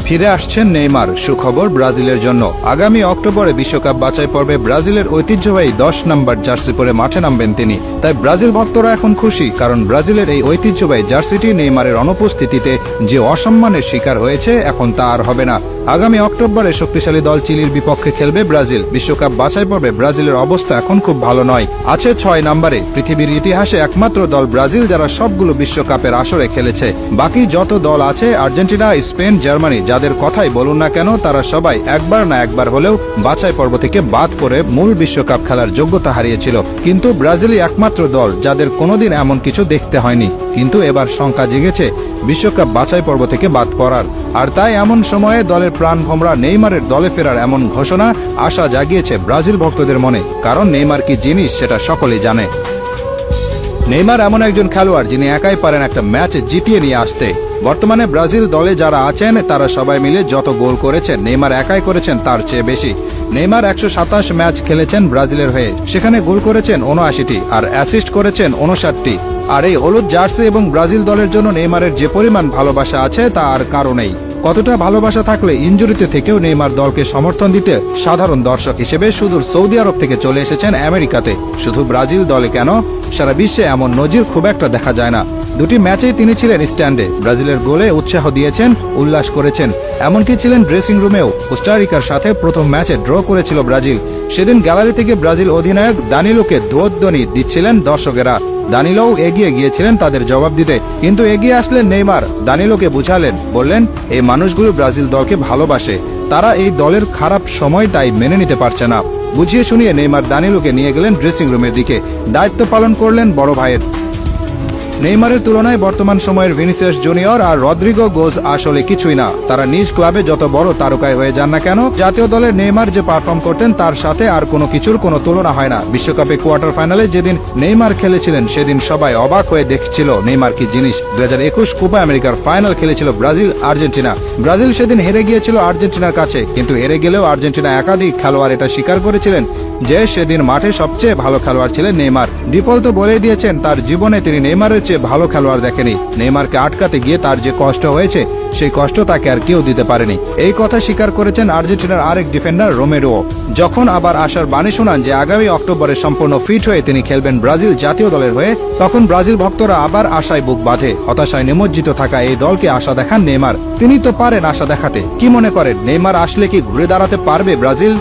ফিরে আসছেন নেইমার। সুখবর ব্রাজিলের জন্য, আগামী অক্টোবরে বিশ্বকাপ বাছাই পর্বে ব্রাজিলের ঐতিহ্যবাহী 10 নম্বর জার্সি পরে মাঠে নামবেন তিনি। তাই ব্রাজিল ভক্তরা এখন খুশি, কারণ ব্রাজিলের এই ঐতিহ্যবাহী জার্সিটি নেইমারের অনুপস্থিতিতে যে অসম্মানের শিকার হয়েছে, এখন তা আর হবে না। আগামী অক্টোবরে শক্তিশালী দল চিলির বিপক্ষে খেলবে ব্রাজিল। বিশ্বকাপ বাছাই পর্বে ব্রাজিলের অবস্থা এখন খুব ভালো নয়, আছে 6 নম্বরে। পৃথিবীর ইতিহাসে একমাত্র দল ব্রাজিল যারা সবগুলো বিশ্বকাপের আসরে খেলেছে। বাকি যত দল আছে, আর্জেন্টিনা, স্পেন, জার্মানি, যাদের কথাই বলুন না কেন, তারা সবাই একবার না একবার হলেও বাছাই পর্ব থেকে বাদ পড়ে মূল বিশ্বকাপ খেলার যোগ্যতা হারিয়েছিল। কিন্তু ব্রাজিলই একমাত্র দল যাদের কোনোদিন এমন কিছু দেখতে হয়নি। কিন্তু এবার শঙ্কা জেগেছে বিশ্বকাপ বাছাই পর্ব থেকে বাদ পড়ার। আর তাই এমন সময়ে দলের প্রাণভোমরা নেইমারের দলে ফেরার এমন ঘোষণা আশা জাগিয়েছে ব্রাজিল ভক্তদের মনে, কারণ নেইমার কি জিনিস সেটা সকলেই জানে। নেইমার এমন একজন খেলোয়াড় যিনি একাই পারেন একটা ম্যাচ জিতিয়ে নিয়ে আসতে। বর্তমানে ব্রাজিল দলে যারা আছেন তারা সবাই মিলে যত গোল করেছেন, নেইমার একাই করেছেন তার চেয়ে বেশি। নেইমার 127 ম্যাচ খেলেছেন ব্রাজিলের হয়ে, সেখানে গোল করেছেন 79টি আর অ্যাসিস্ট করেছেন 59টি। আর এই হলুদ জার্সি এবং ব্রাজিল দলের জন্য নেইমারের যে পরিমাণ ভালোবাসা আছে তা আর কারো নেই। কতটা ভালোবাসা থাকলে ইনজুরিতে থেকেও নেইমার দলকে সমর্থন দিতে সাধারণ দর্শক হিসেবে সুদূর সৌদি আরব থেকে চলে এসেছেন আমেরিকাতে। শুধু ব্রাজিল দলে কেন, সারা বিশ্বে এমন নজির খুব একটা দেখা যায় না। 2টি ম্যাচেই তিনি ছিলেন স্ট্যান্ডে, ব্রাজিলের গোলে উৎসাহ দিয়েছেন, উল্লাস করেছেন, এমনকি ছিলেন ড্রেসিং রুমেও। কোস্টারিকার সাথে প্রথম ম্যাচে ড্র করেছিল ব্রাজিল। সেদিন গ্যালারি থেকে ব্রাজিল অধিনায়ক দানিলোকে ধ্বনি দিচ্ছিলেন দর্শকেরা। দানিলোও এগিয়ে গিয়েছিলেন তাদের জবাব দিতে, কিন্তু এগিয়ে আসলেন নেইমার, দানিলোকে বুঝালেন, বললেন এই মানুষগুলো ব্রাজিল দলকে ভালোবাসে, তারা এই দলের খারাপ সময়টাই মেনে নিতে পারছে না। বুঝিয়ে শুনিয়ে নেইমার দানিলোকে নিয়ে গেলেন ড্রেসিং রুমের দিকে, দায়িত্ব পালন করলেন বড় ভাইয়ের। নেইমারের তুলনায় বর্তমান সময়ের ভিনিসিয়াস জুনিয়র আর রদ্রিগো গোজ আসলে কিছুই না। তারা নিজ ক্লাবে যত বড় তারকায় হয়ে যান না কেন, জাতীয় দলের নেইমার যে পারফর্ম করতেন তার সাথে আর কোনো কিছুর কোনো তুলনা হয় না। বিশ্বকাপে কোয়ার্টার ফাইনালে যেদিন নেইমার খেলেছিলেন সেদিন সবাই অবাক হয়ে দেখছিল নেইমার কি জিনিস। 2021 কোপা আমেরিকার ফাইনাল খেলেছিল ব্রাজিল আর্জেন্টিনা। ব্রাজিল সেদিন হেরে গিয়েছিল আর্জেন্টিনার কাছে, কিন্তু হেরে গেলেও আর্জেন্টিনা একাধিক খেলোয়াড় এটা স্বীকার করেছিলেন যে সেদিন মাঠে সবচেয়ে ভালো খেলোয়াড় ছিলেন নেইমার। ডিপল তো বলে দিয়েছেন তার জীবনে তিনি নেইমারের চেয়ে ভালো খেলোয়াড় দেখেনি। নেইমারকে আটকাতে গিয়ে তার যে কষ্ট হয়েছে সেই কষ্ট তাকে আর কেউ দিতে পারেনি। এই কথা স্বীকার করেছেন আর্জেন্টিনার আরেক ডিফেন্ডার রোমেরো। যখন আবার আশার বাণী শোনান যে আগামী অক্টোবরে সম্পূর্ণ ফিট হয়ে তিনি খেলবেন ব্রাজিল জাতীয় দলের হয়ে, তখন ব্রাজিল ভক্তরা আবার আশায় বুক বাঁধে। হতাশায় নিমজ্জিত থাকা এই দলকে আশা দেখান নেইমার। তিনি তো পারেন আশা দেখাতে। কি মনে করেন, নেইমার আসলে কি ঘুরে দাঁড়াতে পারবে ব্রাজিল?